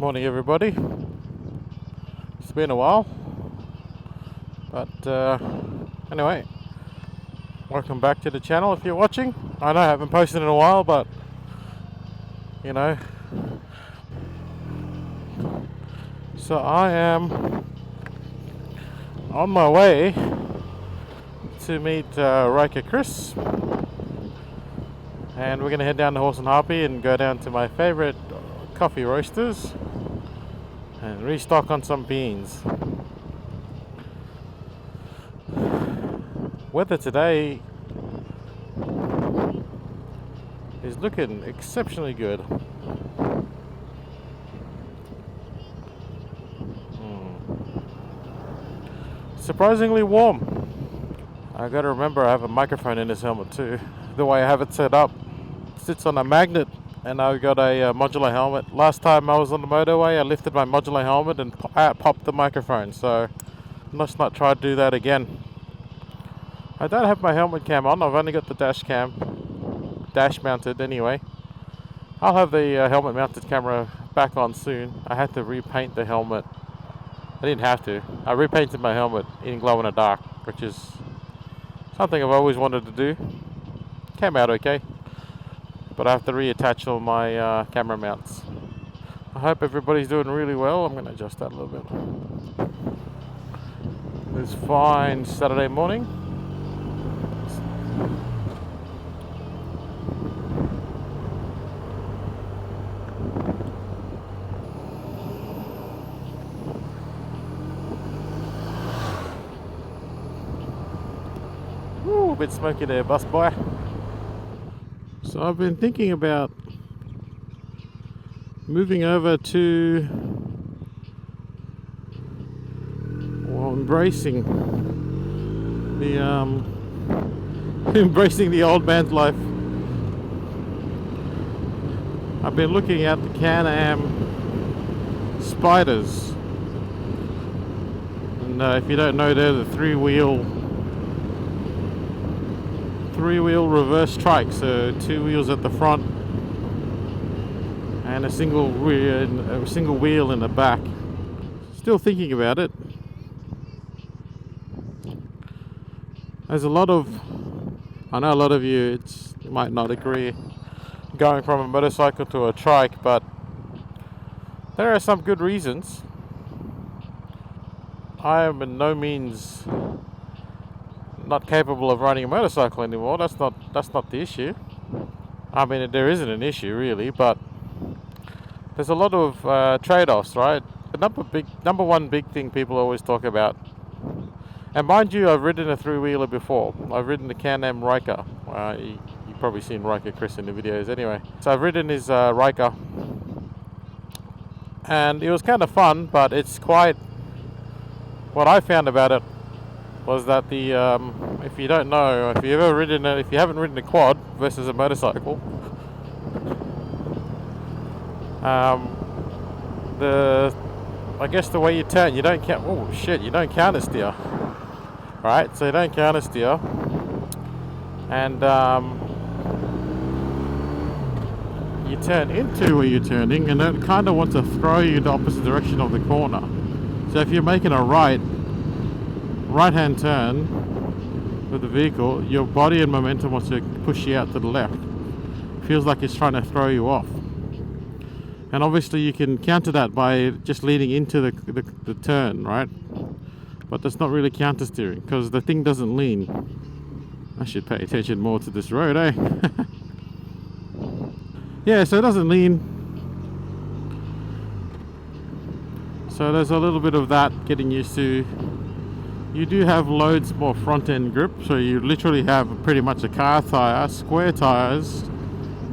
Morning everybody. It's been a while, but anyway, welcome back to the channel if you're watching. I know I haven't posted in a while, but you know, so I am on my way to meet Riker Chris, and we're gonna head down to Horse and Harpy and go down to my favorite coffee roasters and restock on some beans. Weather today is looking exceptionally good. Surprisingly warm. I gotta remember I have a microphone in this helmet too. The way I have it set up, it sits on a magnet, and I've got a modular helmet. Last time I was on the motorway, I lifted my modular helmet and popped the microphone, so let's not try to do that again. I don't have my helmet cam on, I've only got the dash cam, dash mounted anyway. I'll have the helmet mounted camera back on soon. I had to repaint the helmet. I didn't have to. I repainted my helmet in glow in the dark, which is something I've always wanted to do. Came out okay, but I have to reattach all my camera mounts. I hope everybody's doing really well. I'm going to adjust that a little bit. It's fine Saturday morning. Ooh, a bit smoky there, bus boy. So I've been thinking about moving over to, well, embracing the old man's life. I've been looking at the Canam spiders, and if you don't know, they're the three-wheel reverse trike, so two wheels at the front and a single wheel in the back. Still thinking about it. There's a lot of, I know a lot of you might not agree going from a motorcycle to a trike, but there are some good reasons. I am in no means not capable of riding a motorcycle anymore. That's not the issue. I mean, there isn't an issue really, but there's a lot of trade-offs, right? The number one big thing people always talk about, and mind you, I've ridden a three-wheeler before. I've ridden the Canam Riker. You've probably seen Riker Chris in the videos anyway. So I've ridden his Riker, and it was kind of fun, but it's quite, what I found about it was that the if you don't know, if you haven't ridden a quad versus a motorcycle, I guess the way you turn, you don't counter steer, right? So you don't counter steer, and you turn into where you're turning, and it kind of wants to throw you the opposite direction of the corner. So if you're making a right-hand turn with the vehicle, your body and momentum wants to push you out to the left. Feels like it's trying to throw you off. And obviously you can counter that by just leaning into the turn, right? But that's not really counter steering, because the thing doesn't lean. I should pay attention more to this road, eh? Yeah, so it doesn't lean. So there's a little bit of that getting used to. You do have loads more front end grip, so you literally have pretty much a car tire, square tires.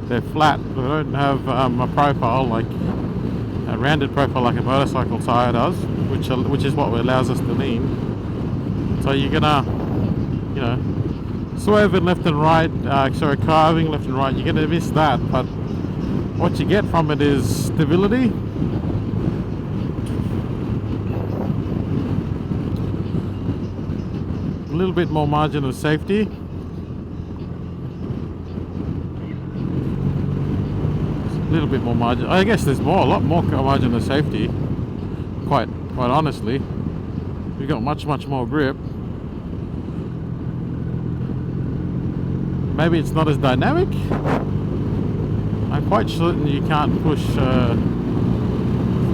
They're flat, they don't have a profile, like a rounded profile like a motorcycle tire does, which is what allows us to lean. So you're gonna, swerving left and right, carving left and right, you're gonna miss that, but what you get from it is stability. A little bit more margin of safety. little bit more margin. I guess there's a lot more margin of safety. Quite honestly, we got much more grip. Maybe it's not as dynamic. I'm quite certain you can't push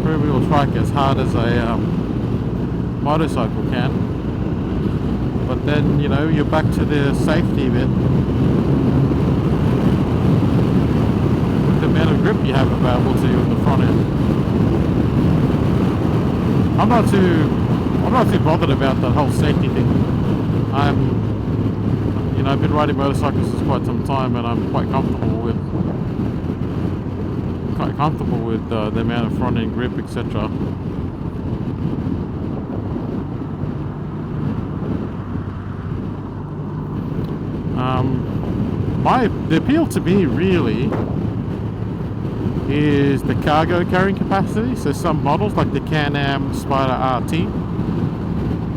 three-wheel trike as hard as a motorcycle can. But then, you know, you're back to the safety bit. With the amount of grip you have available to you in the front end. I'm not too bothered about that whole safety thing. You know, I've been riding motorcycles for quite some time, and I'm quite comfortable with the amount of front end grip, etc. The appeal to me really is the cargo carrying capacity. So some models like the Canam Spider RT,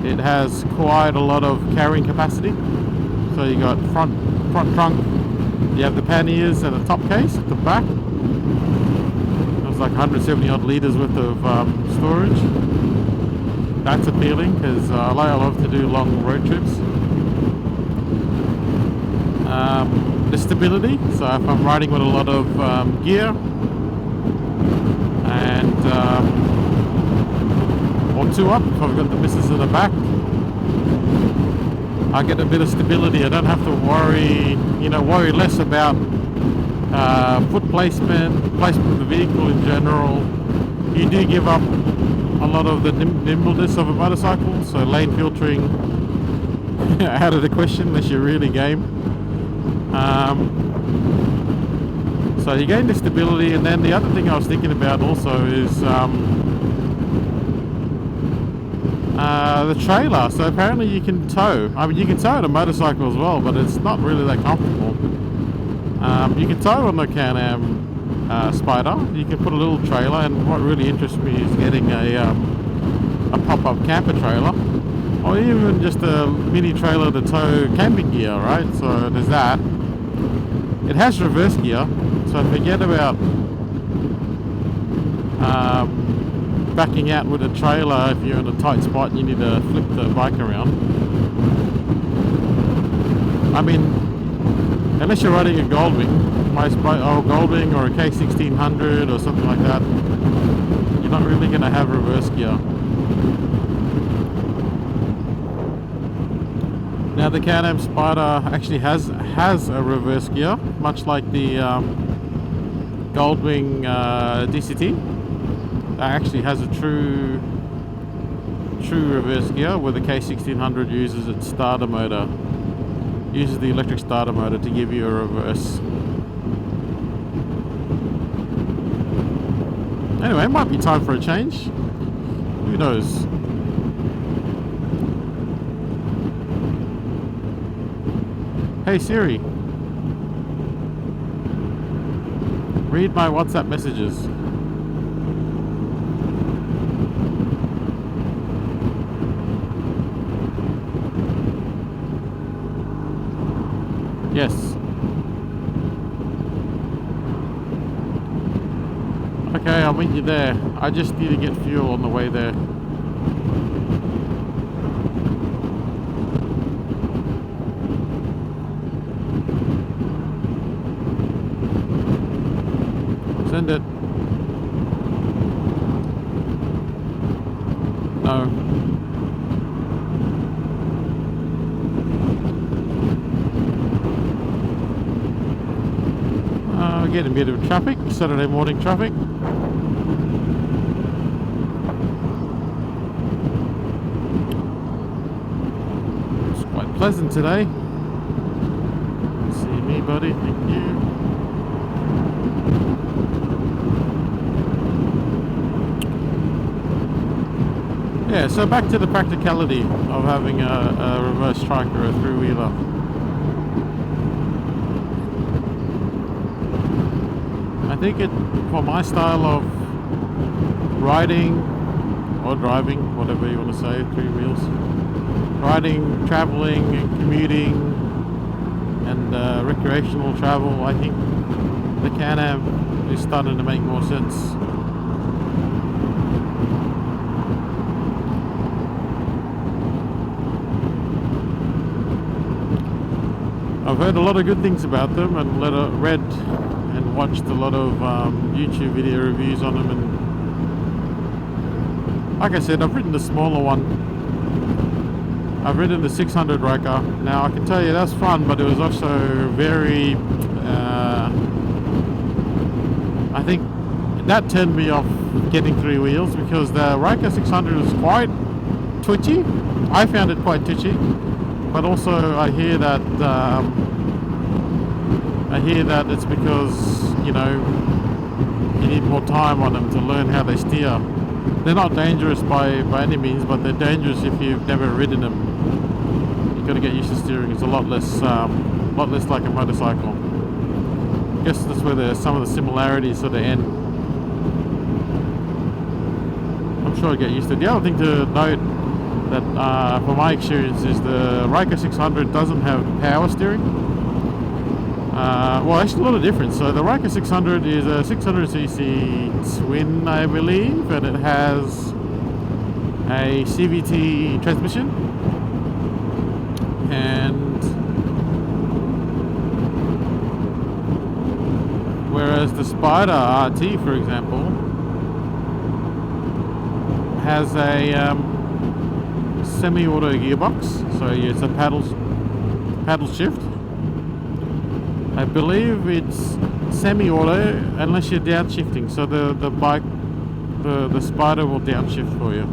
it has quite a lot of carrying capacity. So you got front trunk, you have the panniers and the top case at the back. It's like 170 odd litres worth of storage. That's appealing because I love to do long road trips. The stability, so if I'm riding with a lot of gear and or two up, if I've got the missus in the back, I get a bit of stability. I don't have to worry less about foot placement of the vehicle in general. You do give up a lot of the nimbleness of a motorcycle, so lane filtering out of the question unless you're really game. So you gain the stability, and then the other thing I was thinking about also is the trailer. So apparently you can tow. I mean, you can tow on a motorcycle as well, but it's not really that comfortable. You can tow on the Canam Spider. You can put a little trailer, and what really interests me is getting a pop-up camper trailer, or even just a mini trailer to tow camping gear, right? So there's that. It has reverse gear, so forget about backing out with a trailer if you're in a tight spot and you need to flip the bike around. I mean, unless you're riding a Goldwing, Goldwing or a K1600 or something like that, you're not really going to have reverse gear. Now the Canam Spider actually has a reverse gear, much like the Goldwing DCT. That actually has a true reverse gear, where the K1600 uses its starter motor, uses the electric starter motor to give you a reverse. Anyway, it might be time for a change. Who knows? Hey Siri, read my WhatsApp messages. Yes. Okay, I'll meet you there. I just need to get fuel on the way there. Send it. No. Getting a bit of traffic, Saturday morning traffic. It's quite pleasant today. See me, buddy. Thank you. Yeah, so back to the practicality of having a reverse trike or a three-wheeler. I think for my style of riding or driving, whatever you want to say, three wheels, riding, traveling, and commuting, and recreational travel, I think the Canam is starting to make more sense. I've heard a lot of good things about them, and read and watched a lot of YouTube video reviews on them, and like I said, I've ridden the smaller one. I've ridden the 600 Riker. Now I can tell you that's fun, but it was also very I think that turned me off getting three wheels, because the Riker 600 was quite twitchy. I found it quite twitchy, but also I hear that it's because, you know, you need more time on them to learn how they steer. They're not dangerous by any means, but they're dangerous if you've never ridden them. You've got to get used to steering. It's a lot less like a motorcycle. I guess that's where some of the similarities sort of end. I'm sure I'll get used to it. The other thing to note that, from my experience, is the Riker 600 doesn't have power steering. Well, actually a lot of difference. So the Riker 600 is a 600cc twin, I believe, and it has a CVT transmission, and whereas the Spider RT, for example, has a semi-auto gearbox, so it's a paddle shift. I believe it's semi-auto unless you're downshifting, so the bike, the Spider will downshift for you.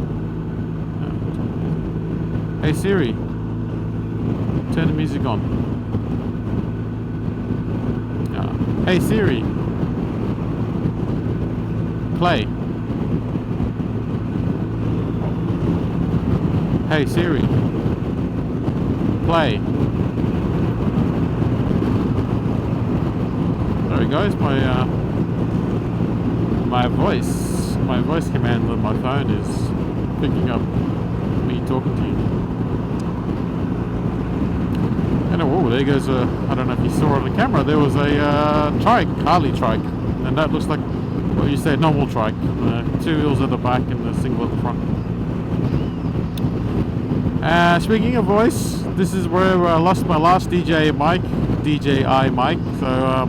Hey Siri, turn the music on. Hey Siri, play. Hey Siri, play. Sorry guys, my voice command on my phone is picking up me talking to you. And oh, there goes a, I don't know if you saw on the camera, there was a trike, Harley trike, and that looks like, well, you say normal trike, two wheels at the back and a single at the front. Speaking of voice, this is where I lost my last DJI mic, so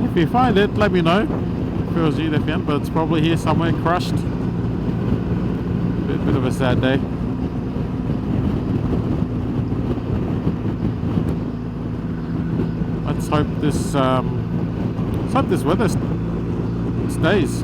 if you find it, let me know. If it was you that found, but it's probably here somewhere, crushed. Bit of a sad day. Let's hope this weather stays.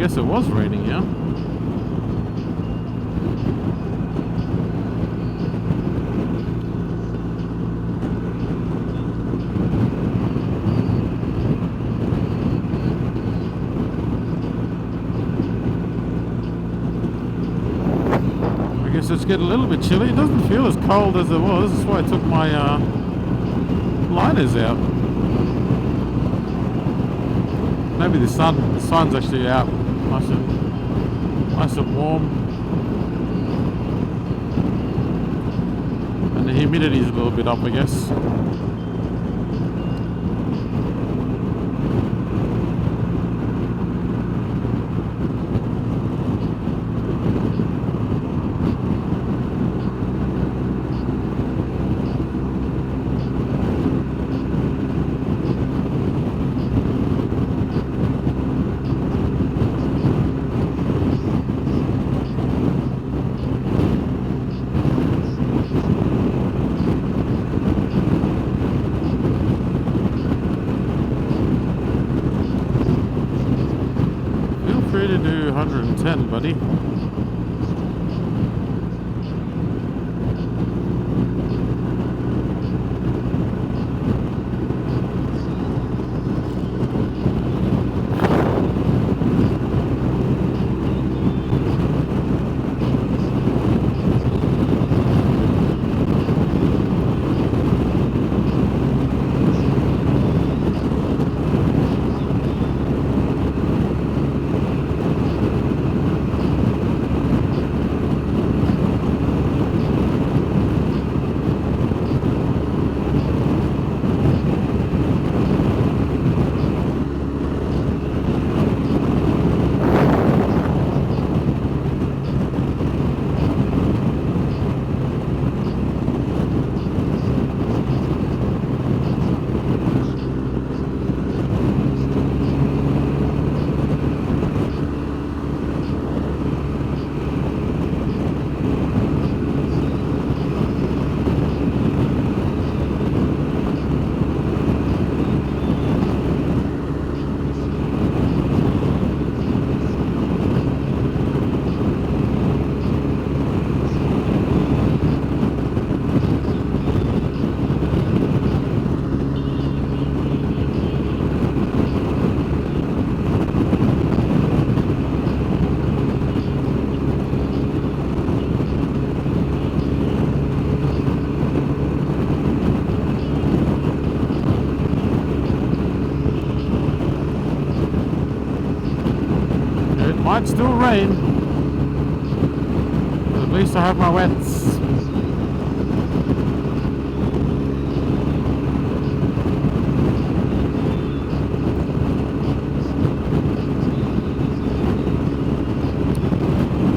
guess it was raining, yeah? I guess it's getting a little bit chilly. It doesn't feel as cold as it was. That's why I took my liners out. Maybe the sun's actually out. Nice and warm. And the humidity's a little bit up, I guess. Free to do 110, buddy. Might still rain, but at least I have my wets.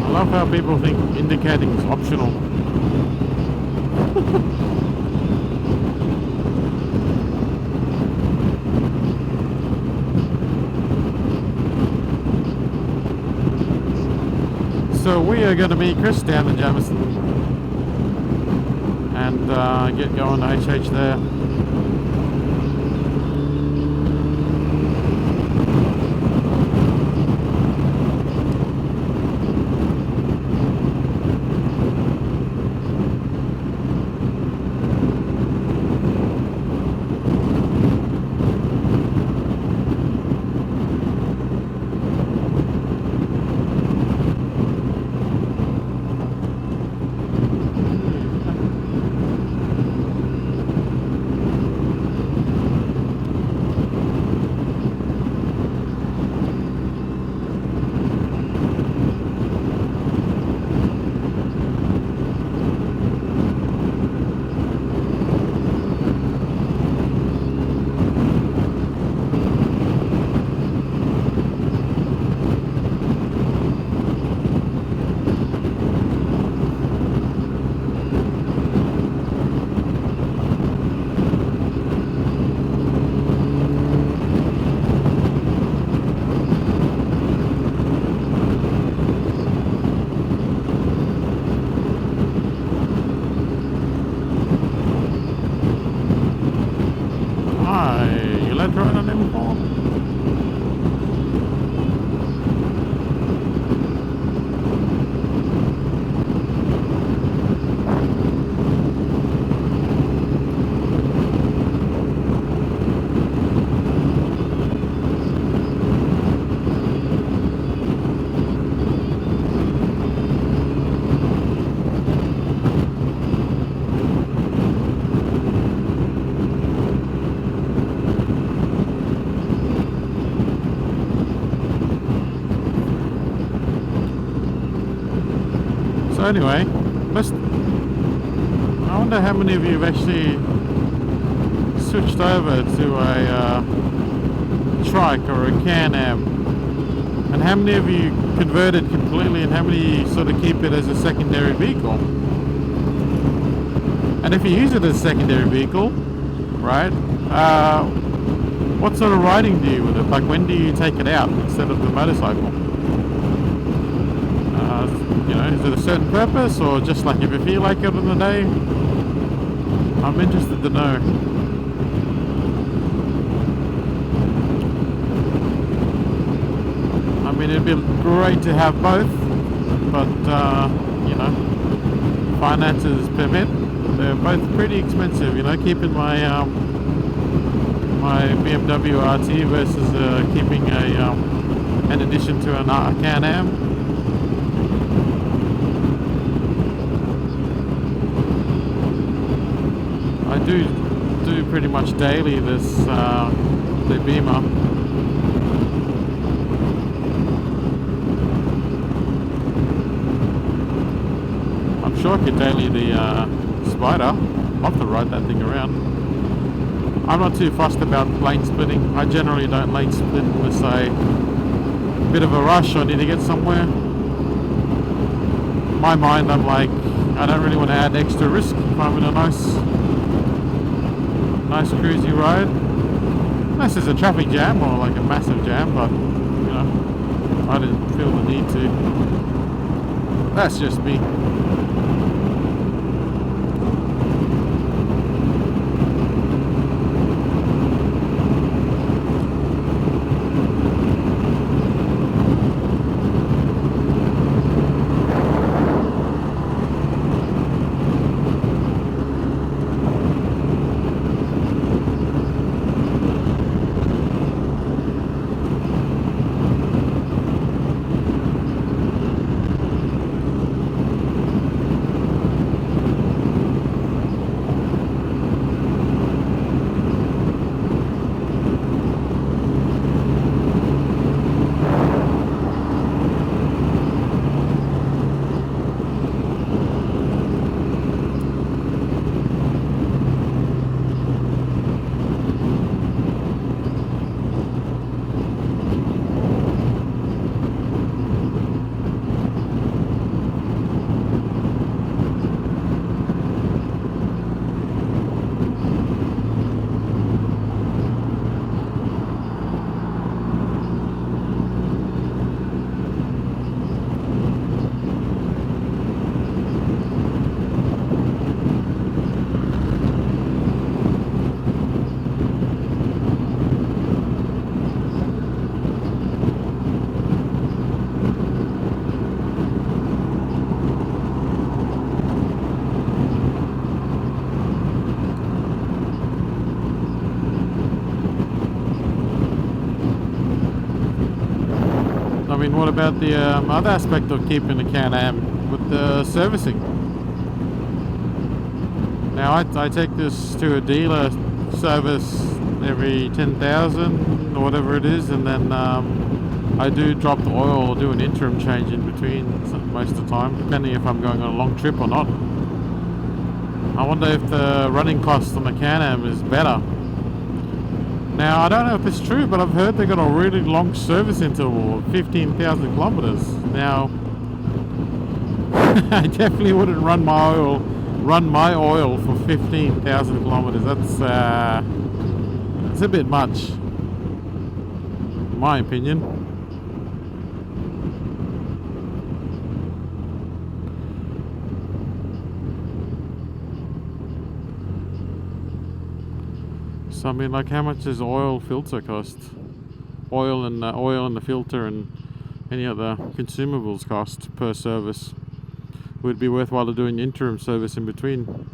I love how people think indicating is optional. So we are going to meet Chris down in Jamison and get going to HH there. Right on M4. anyway, I wonder how many of you have actually switched over to a trike or a Can-Am, and how many of you converted completely, and how many sort of keep it as a secondary vehicle. And if you use it as a secondary vehicle, right, what sort of riding do you with it? Like, when do you take it out instead of the motorcycle? You know, is it a certain purpose, or just like if you feel like it on the day? I'm interested to know. I mean, it'd be great to have both, but you know, finances permit. They're both pretty expensive. You know, keeping my my BMW RT versus keeping an addition to a Can-Am. I do pretty much daily this the Beamer. I'm sure I could daily the Spider. Love to ride that thing around. I'm not too fussed about lane splitting. I generally don't lane split unless a bit of a rush or need to get somewhere. In my mind, I'm like, I don't really want to add extra risk if I'm in a nice cruisy ride. Unless there's a traffic jam or like a massive jam, but you know, I didn't feel the need to. That's just me. I mean, what about the other aspect of keeping a Can-Am with the servicing? Now, I take this to a dealer service every 10,000 or whatever it is, and then I do drop the oil or do an interim change in between most of the time, depending if I'm going on a long trip or not. I wonder if the running cost on the Can-Am is better. Now, I don't know if it's true, but I've heard they've got a really long service interval of 15,000 kilometers. Now, I definitely wouldn't run my oil for 15,000 kilometers. That's a bit much, in my opinion. So I mean, like, how much does oil filter cost? Oil and the filter and any other consumables cost per service? Would it be worthwhile doing interim service in between?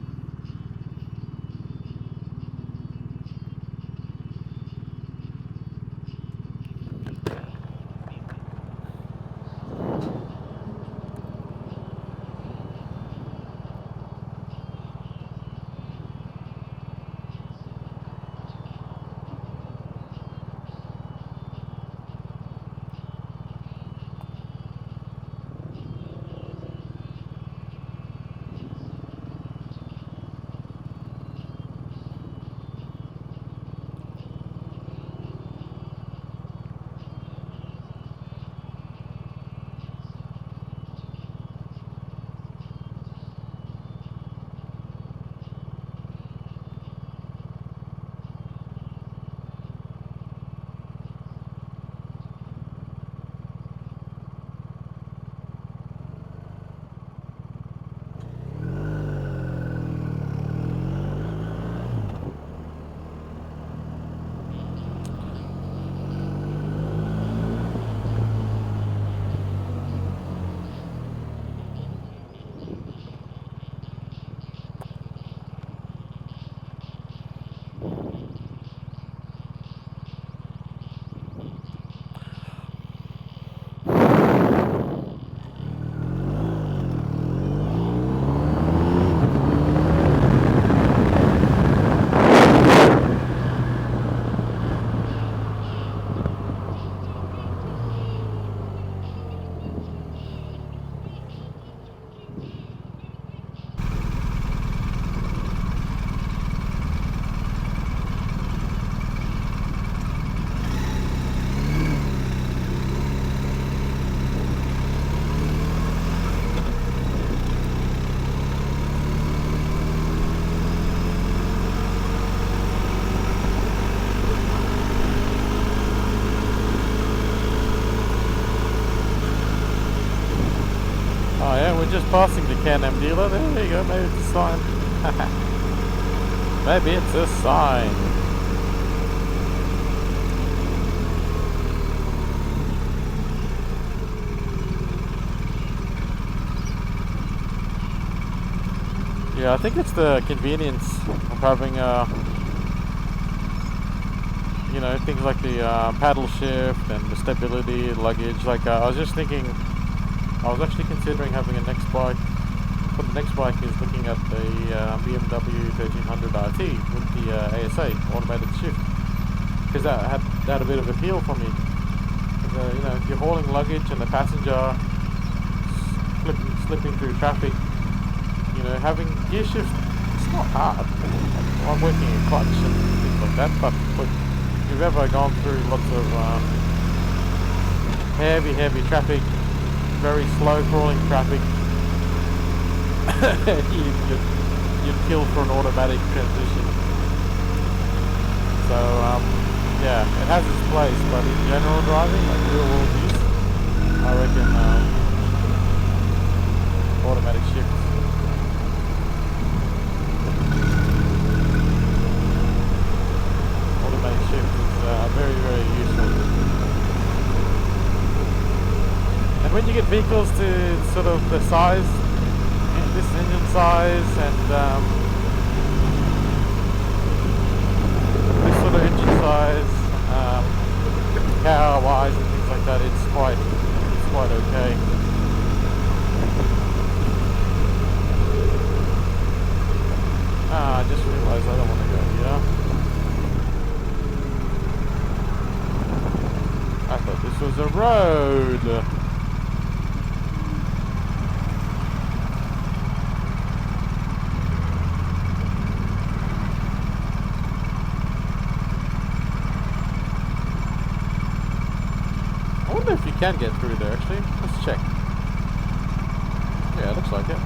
just passing the Canam dealer. There you go. Maybe it's a sign. Maybe it's a sign. Yeah, I think it's the convenience of having, you know, things like the paddle shift and the stability, luggage. Like, I was just thinking, I was actually considering having a next bike. But the next bike is looking at the BMW 1300 RT with the ASA, automated shift. Because that had a bit of appeal for me. You know, if you're hauling luggage and the passenger slipping through traffic, you know, having gear shift, it's not hard. I'm working in clutch and things like that, but look, if you've ever gone through lots of heavy traffic, very slow crawling traffic, you'd kill for an automatic transition. So, yeah, it has its place, but in general driving, like real world use, I reckon automatic shift. Automatic shift is very, very useful. And when you get vehicles to sort of the size, this engine size and this sort of engine size, power wise and things like that, it's quite okay. I just realised I don't want to go here. I thought this was a road. I wonder if you can get through there actually. Let's check. Yeah, it looks like it.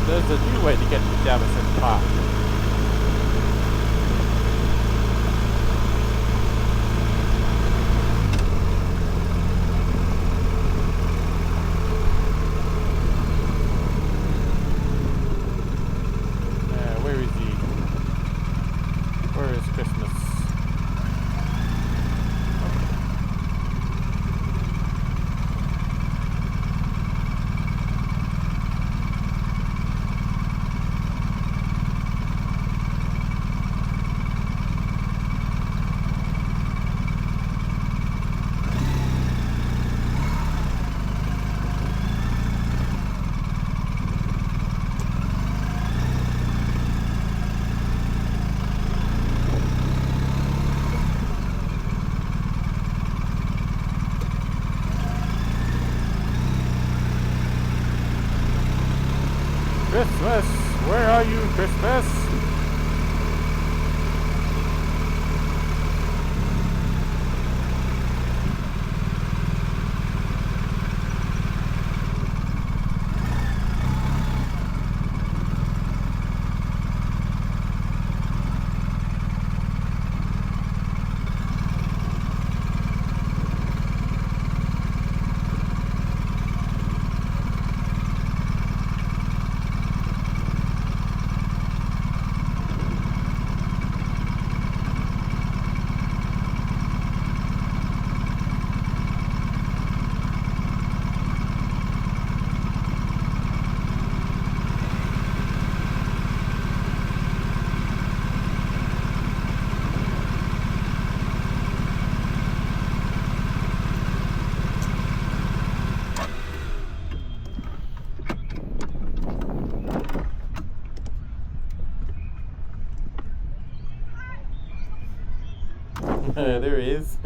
There's a new way to get to Jamison Park. There he is.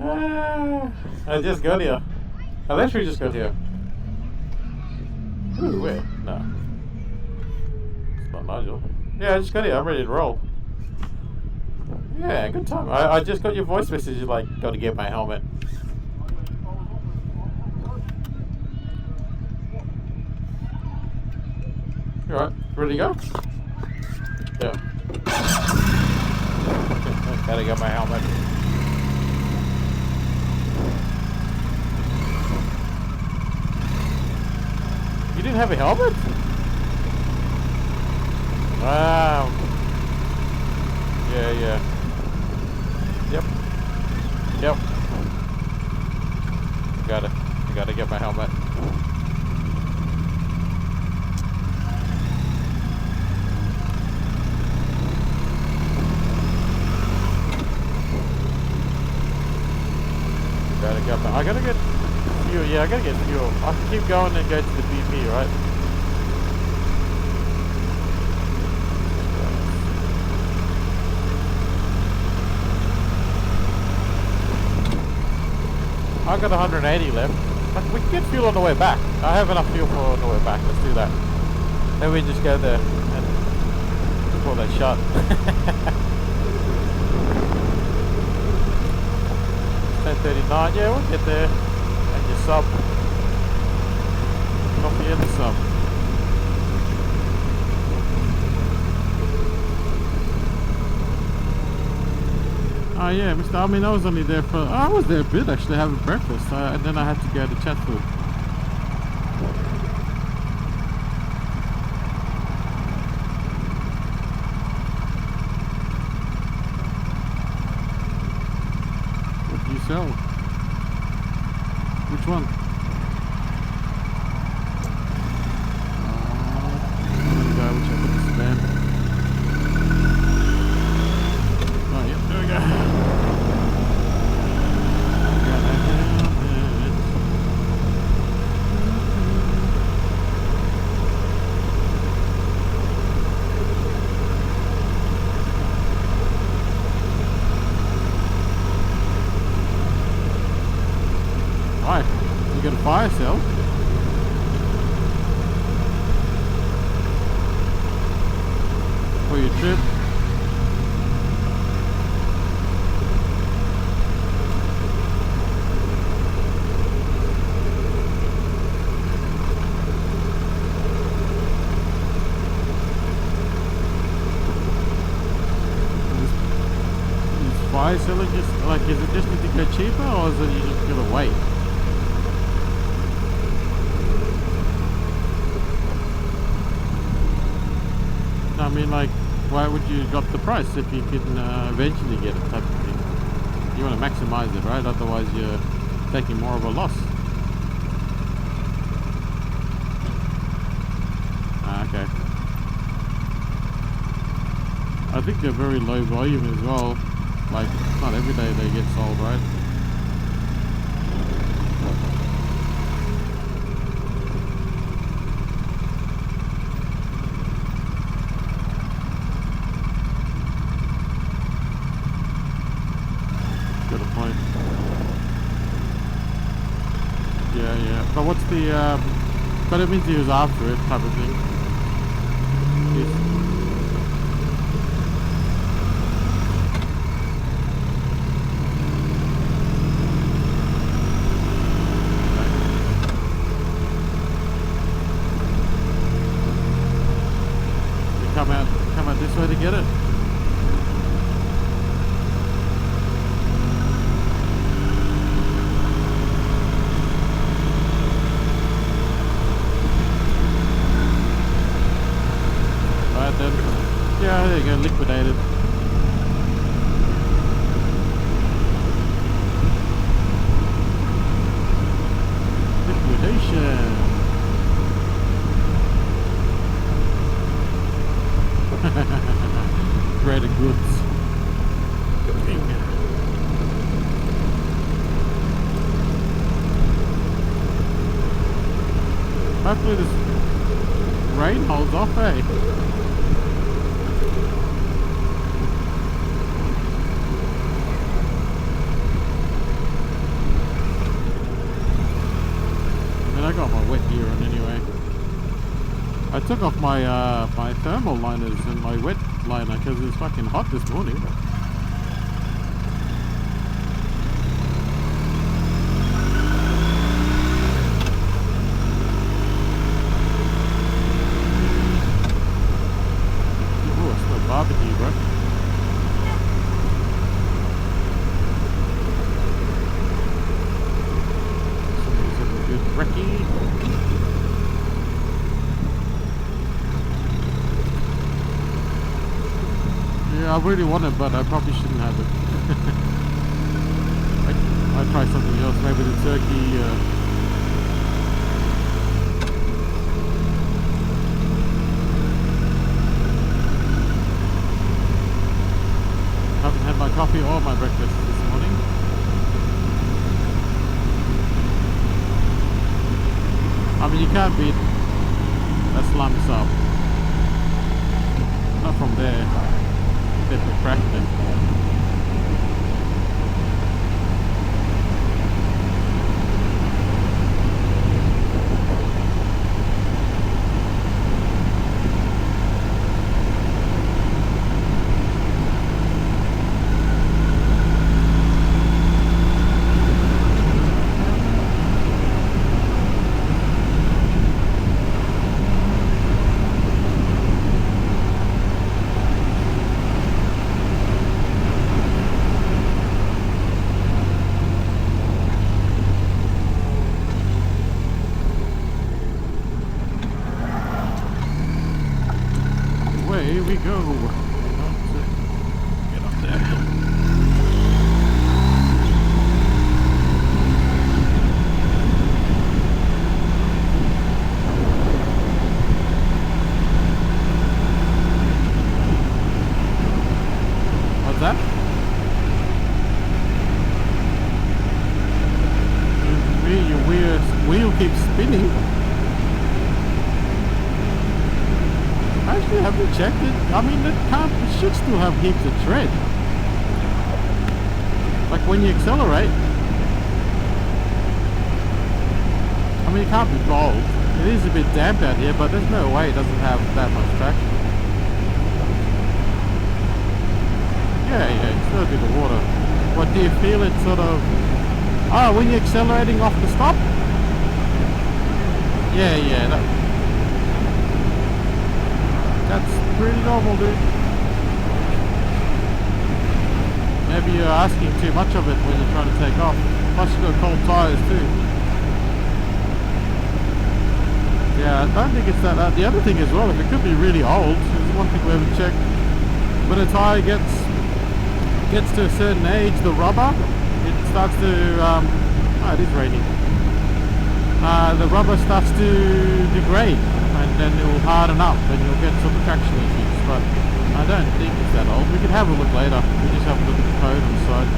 I just got here. I literally just got here. Ooh, where? No. It's not Nigel. Yeah, I just got here. I'm ready to roll. Yeah, good time. I just got your voice message. You're like, gotta get my helmet. You alright? Ready to go? Yeah. Gotta get my helmet. You didn't have a helmet? Wow. Yeah. Yep. I gotta get my helmet. I gotta get fuel. Yeah, I gotta get fuel. I can keep going and go to the BP, right? I got 180 left. We can get fuel on the way back. I have enough fuel for on the way back. Let's do that. Then we just go there and pull that shot. 10:39. Yeah, we'll get there. And your sub. Coffee and the sub. Oh yeah, Mr. I mean, I was only there for... I was there a bit actually, having breakfast. And then I had to go to Chatswood. What do you sell? Which one? I'm gonna go check out the spam. Oh yeah, there we go. Why? You got a fire sale? For your trip? Is fire selling just like, is it just to go cheaper, or is it you just gotta wait? I mean, like, why would you drop the price if you can eventually get it, type of thing? You want to maximize it, right? Otherwise you're taking more of a loss. Okay. I think they're very low volume as well. Like, not every day they get sold, right? Yeah. But what's the, but it means he was after it, type of thing. Yes. You come out this way to get it. Yeah, there you go, liquidated. Liquidation. Greater goods. Hopefully this rain holds off, eh? took off my my thermal liners and my wet liner because it's fucking hot this morning. Oh, it's no barbecue, bro. Somebody's having a good brekkie. Yeah, I really want it, but I probably shouldn't have it. I'd try something else, maybe the turkey. Haven't had my coffee or my breakfast this morning. I mean, you can't beat a slum sub. Not from there. Definitely cracked it. Here we go. Get up there. What's that? Your wheel keeps spinning. Actually, have you checked it? I mean, it should still have heaps of tread. Like when you accelerate. I mean, it can't be bold. It is a bit damp out here, but there's no way it doesn't have that much traction. Yeah, it's still a bit of water. What, do you feel it sort of... Oh, when you're accelerating off the stop? Yeah, that's pretty normal, dude. Maybe you're asking too much of it when you're trying to take off. Plus you've got cold tires too. Yeah, I don't think it's that. The other thing as well, if it could be really old, there's one thing we haven't checked. When a tire gets to a certain age, the rubber, it starts to, oh, it is raining. The rubber starts to degrade, and then it will harden up, and you'll get some traction issues. But I don't think it's that old. We can have a look later. We just have a look at the code on the side.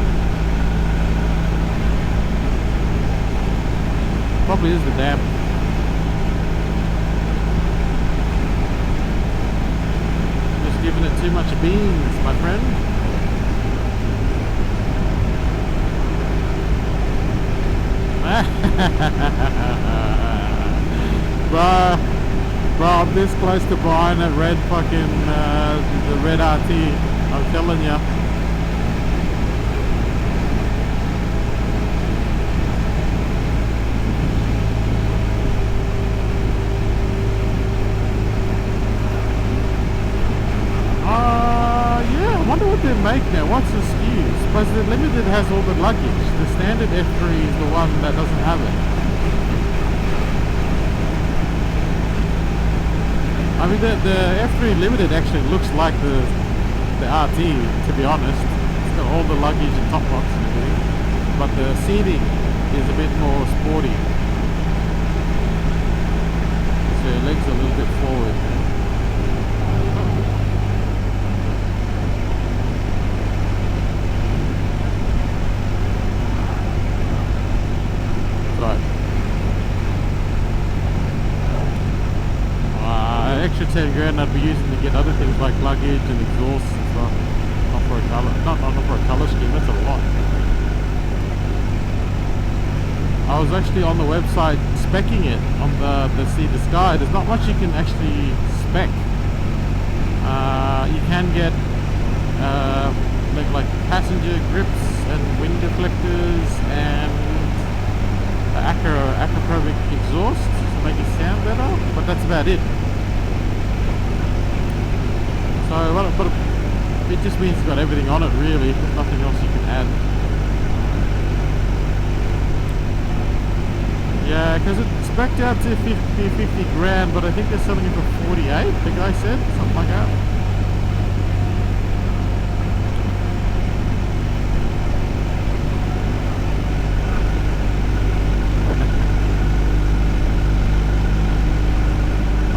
Probably is the damp. Just giving it too much beans, my friend. Bro, I'm this close to buying a red fucking, the red RT, I'm telling ya. Yeah, I wonder what they make now. What's the SKUs? Because the Limited has all the luggage. The standard F3 is the one that doesn't have it. I mean, the F3 Limited actually looks like the RT, to be honest. It's got all the luggage and top box and everything. But the seating is a bit more sporty. So your legs are a little bit forward. Extra 10 grand I'd be using to get other things like luggage and exhaust and stuff. Not for a colour, not for a colour scheme. That's a lot. I was actually on the website speccing it on the See the Sky. There's not much you can actually spec. You can get like passenger grips and wind deflectors and acroprobic exhaust to make it sound better, but that's about it. So, but it just means it's got everything on it really. There's nothing else you can add. Yeah, because it's spec'd out to 50 grand, but I think they're selling it for 48, the guy said, something like that.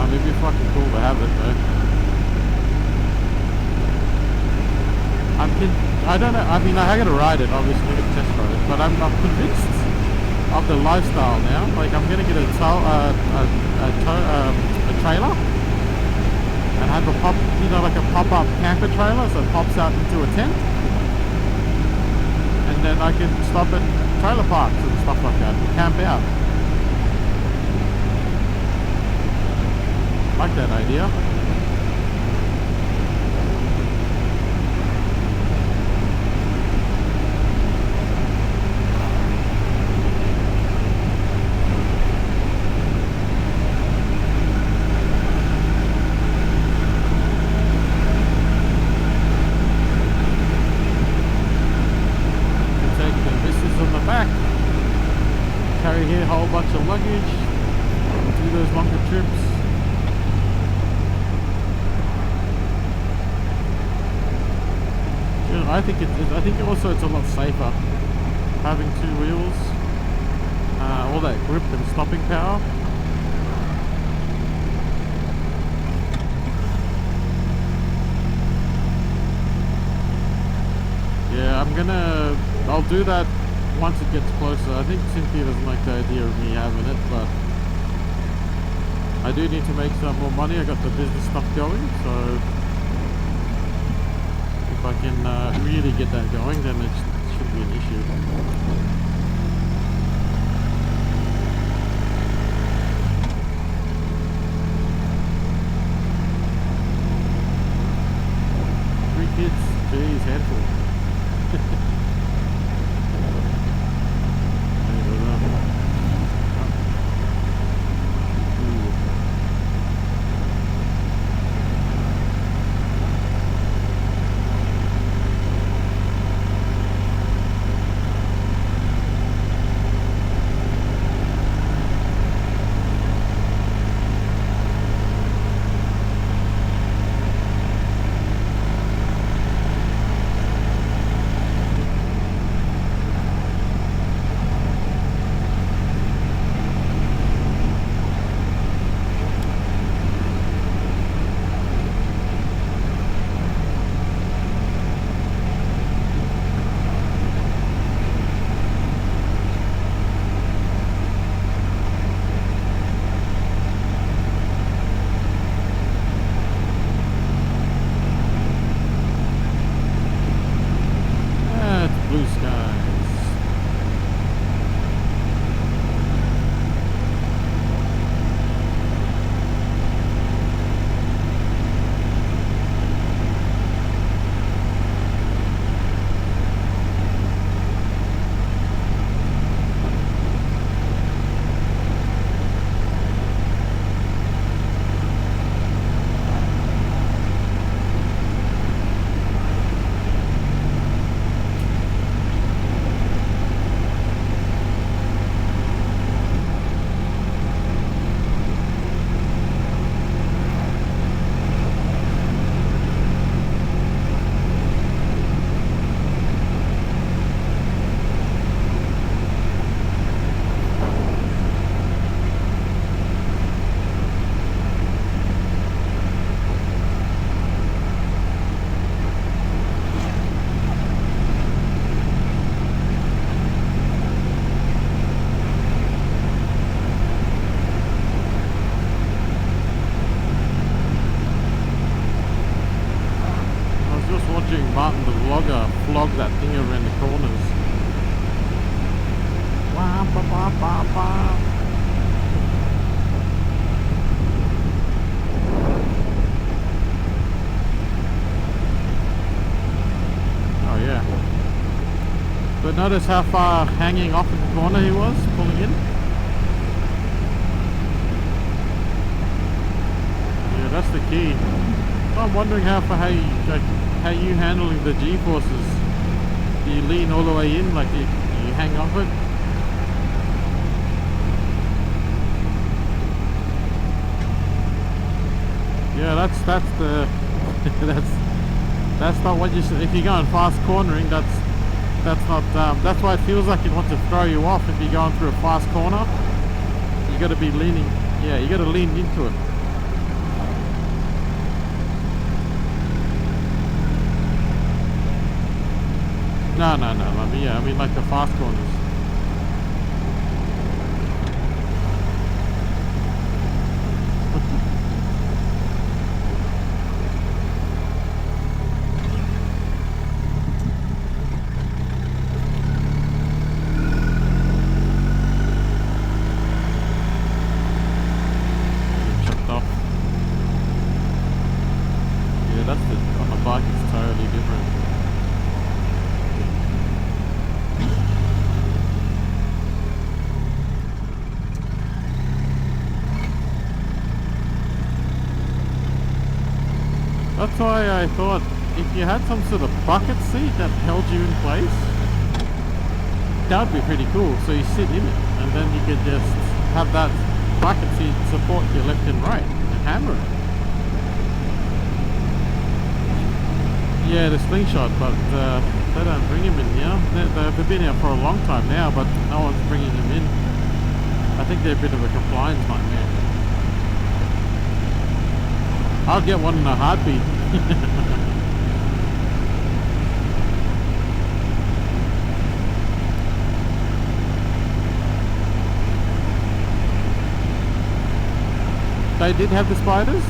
It'd be fucking cool to have it though. I don't know, I mean I gotta ride it obviously, I gotta test ride it, but I'm convinced of the lifestyle now. Like I'm gonna get a trailer and have a like a pop-up camper trailer, so it pops out into a tent, and then I can stop at trailer parks and stuff like that and camp out. Like that idea. Take the missus on the back, carry here a whole bunch of luggage, do those longer trips. I think also it's a lot safer having two wheels, all that grip and stopping power. Yeah, I'll do that once it gets closer. I think Cynthia doesn't like the idea of me having it, but I do need to make some more money. I got the business stuff going, so if I can really get that going, then it shouldn't be an issue. 3 kids, geez, handful. Martin the vlogger flog that thing around the corners. Wah, ba, ba, ba, ba. Oh yeah. But notice how far hanging off in the corner he was, pulling in. Yeah, that's the key. I'm wondering how you handling the G-forces. Do you lean all the way in, like you hang off it? Yeah, that's the that's not what you should. If you're going fast cornering, that's not. That's why it feels like it wants to throw you off. If you're going through a fast corner, you got to be leaning. Yeah, you got to lean into it. No. I mean like the fast corners. Chopped off. Yeah, that's on the bike. It's totally different. That's why I thought if you had some sort of bucket seat that held you in place, that would be pretty cool. So you sit in it and then you could just have that bucket seat support your left and right and hammer it. Yeah, the slingshot, but they don't bring him in here. They've been here for a long time now, but no one's bringing them in. I think they're a bit of a compliance nightmare. I'll get one in a heartbeat. They did have the spiders?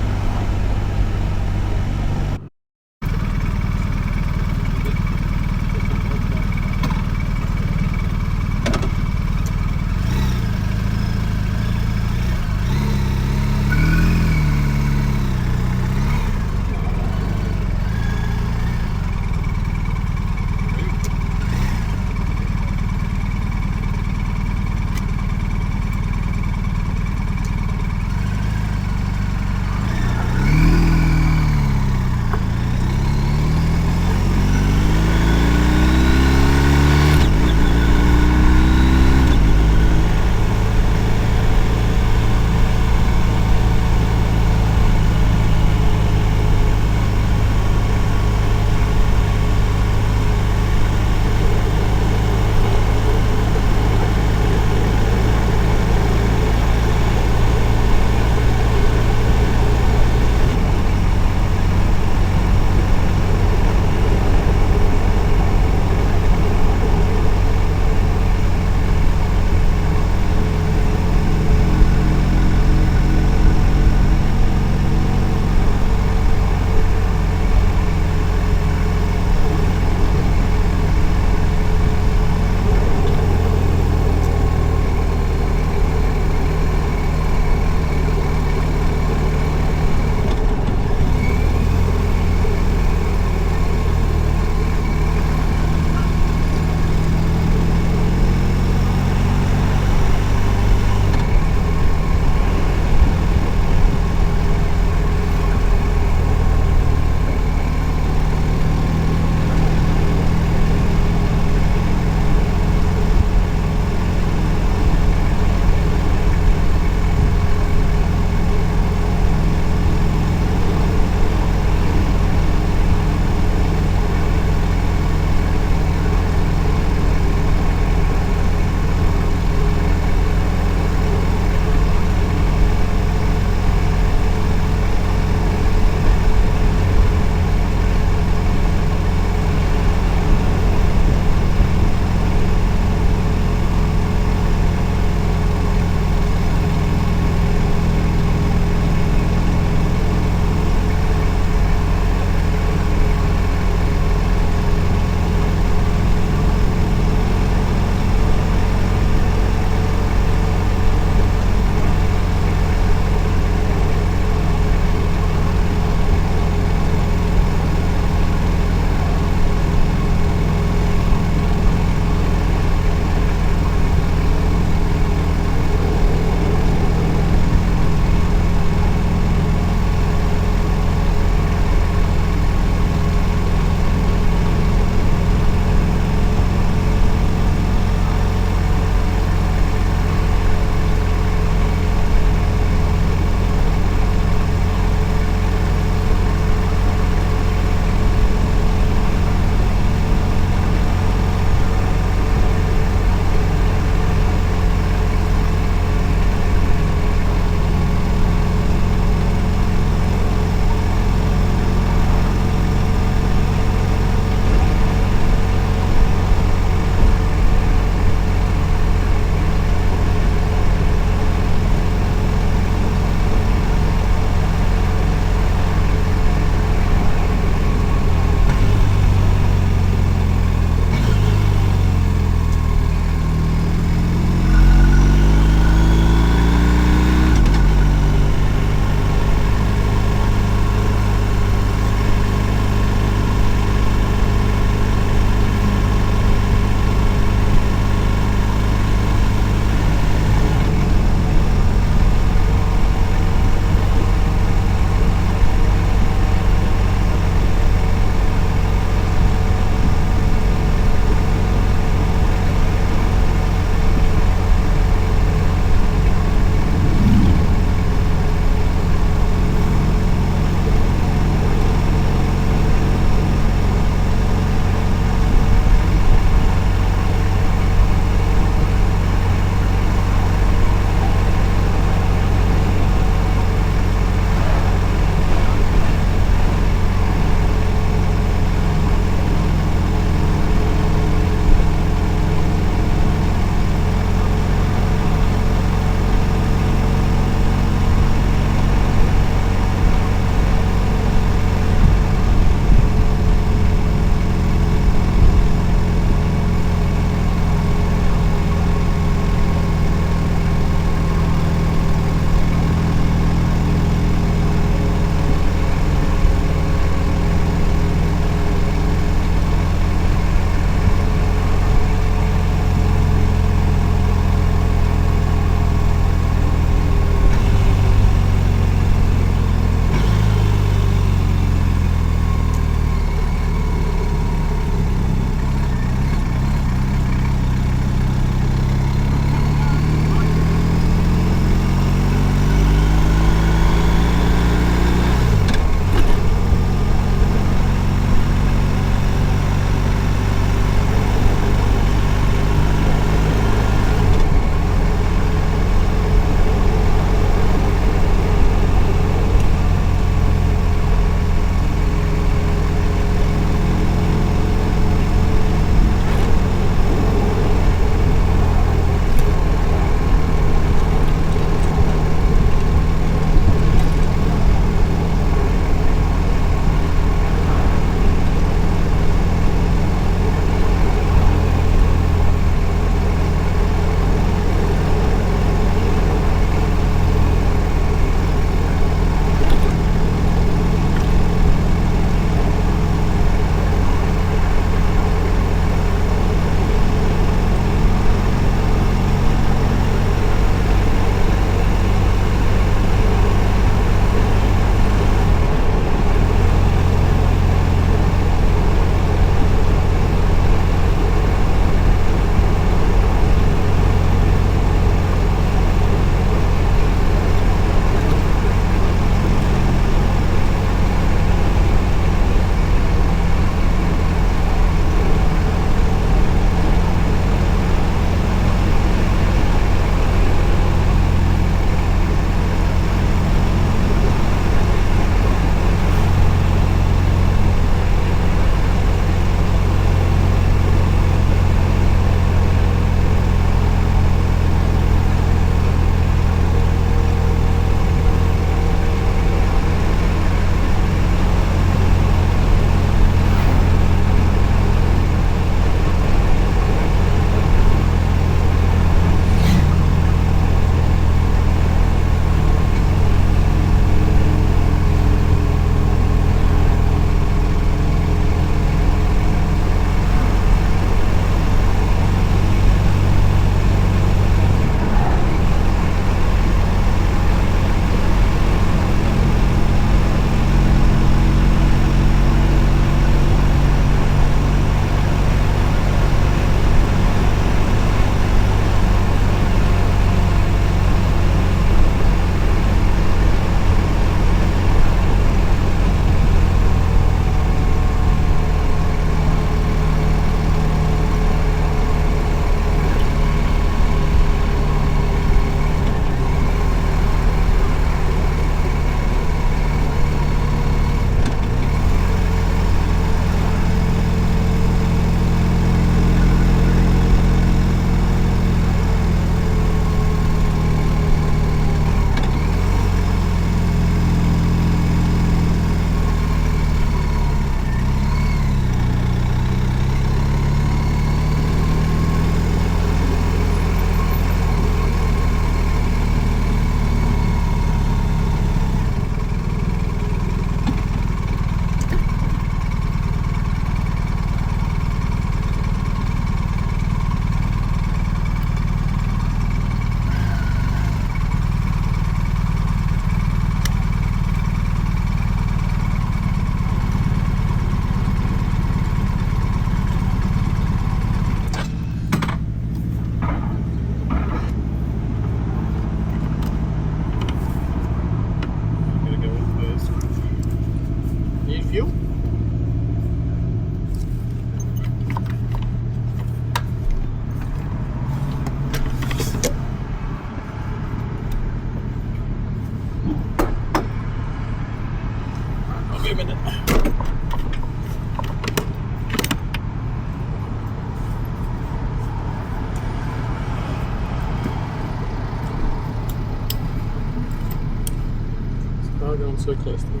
Everyone's so close to me.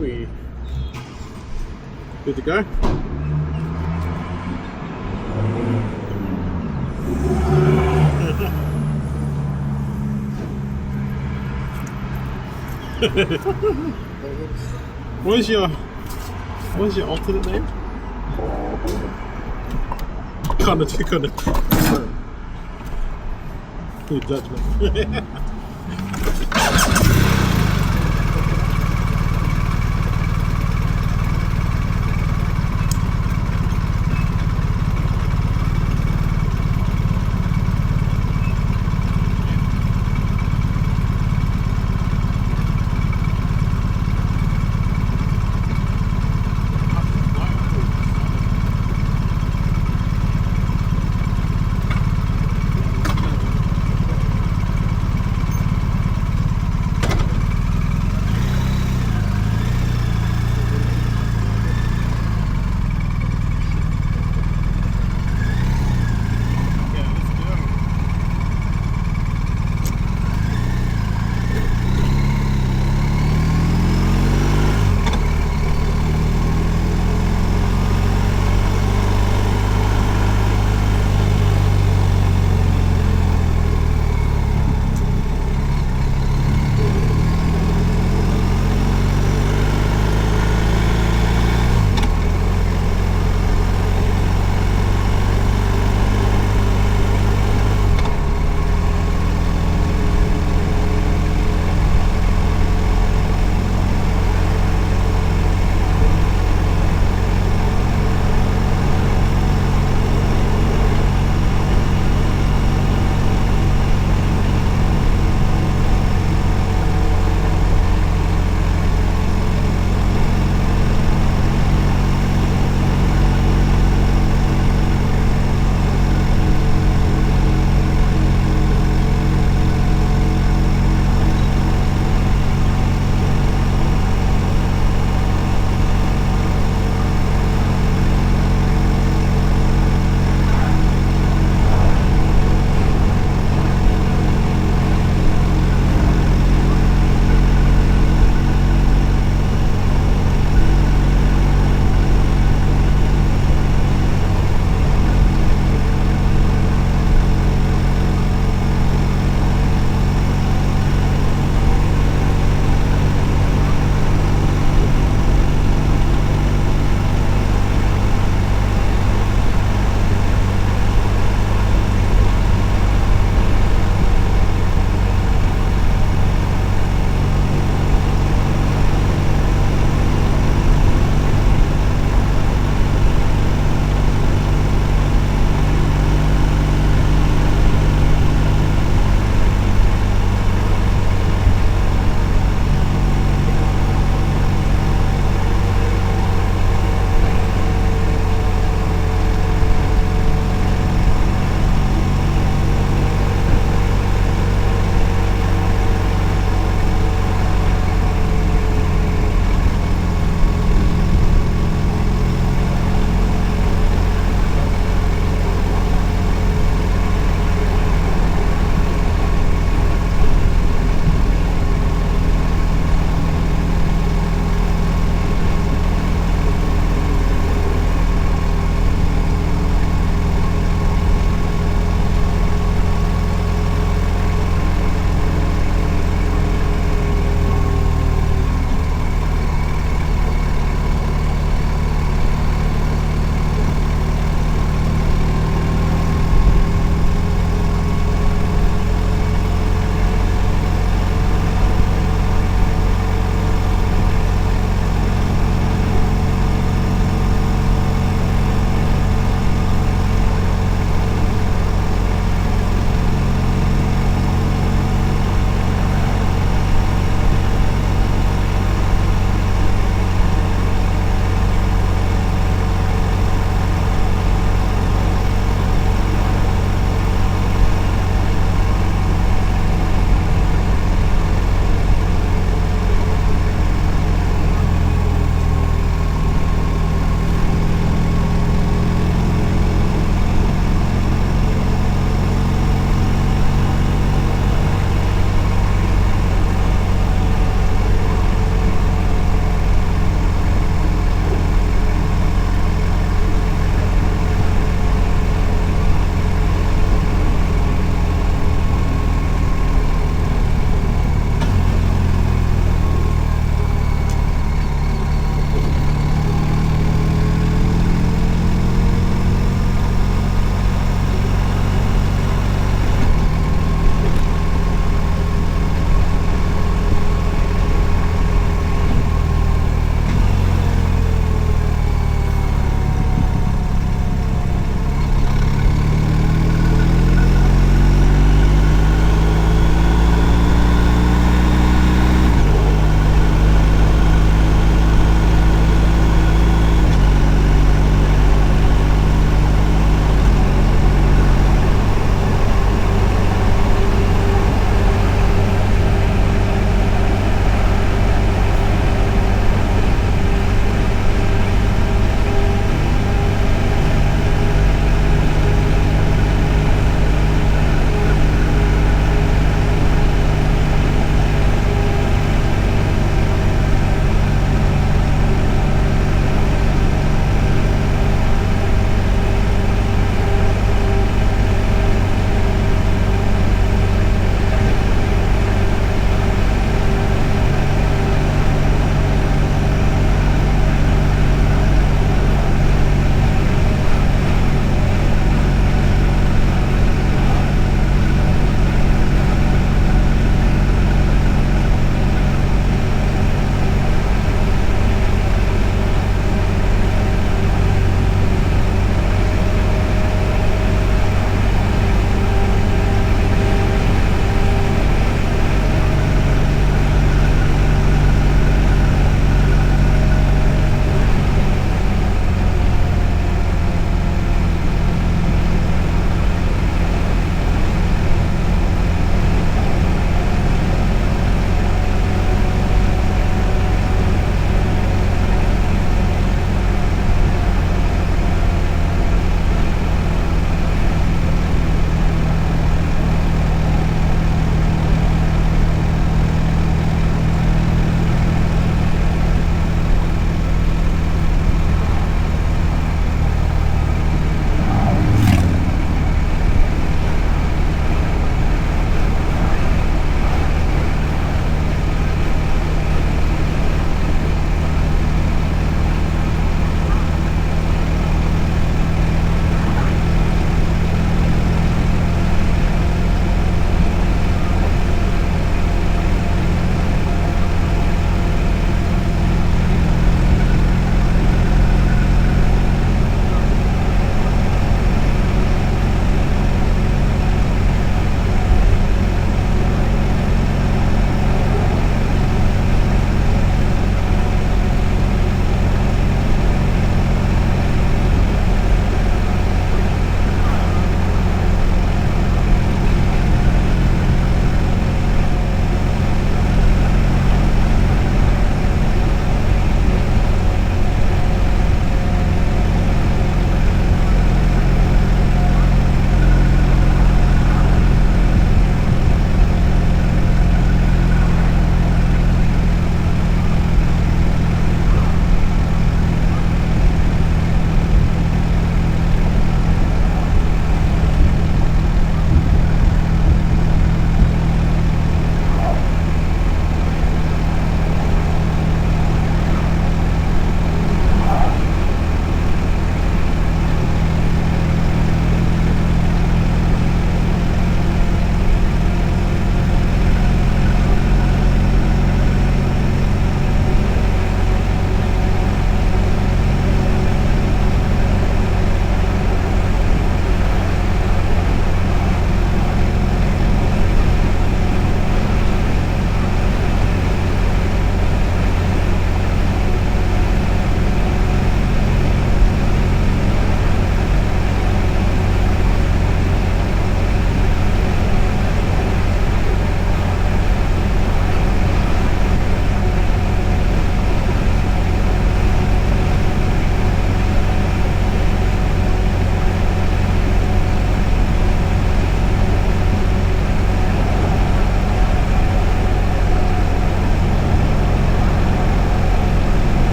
We good to go. What's your alternate name? Kind of. Good judgment.